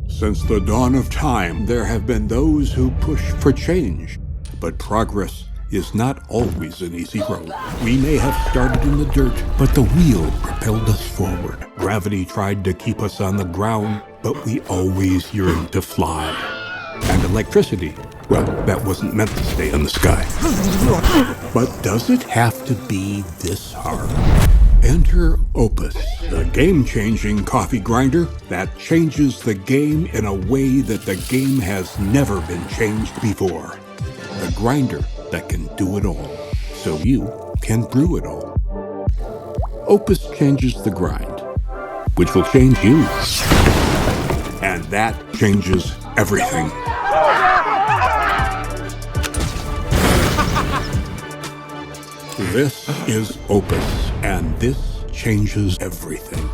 Since the dawn of time, there have been those who push for change, but progress is not always an easy road. We may have started in the dirt, but the wheel propelled us forward. Gravity tried to keep us on the ground, but we always yearned to fly. And electricity, well, that wasn't meant to stay in the sky. But does it have to be this hard? Enter Opus, the game-changing coffee grinder that changes the game in a way that the game has never been changed before. The grinder that can do it all, so you can brew it all. Opus changes the grind, which will change you. And that changes everything. This is Opus, and this changes everything.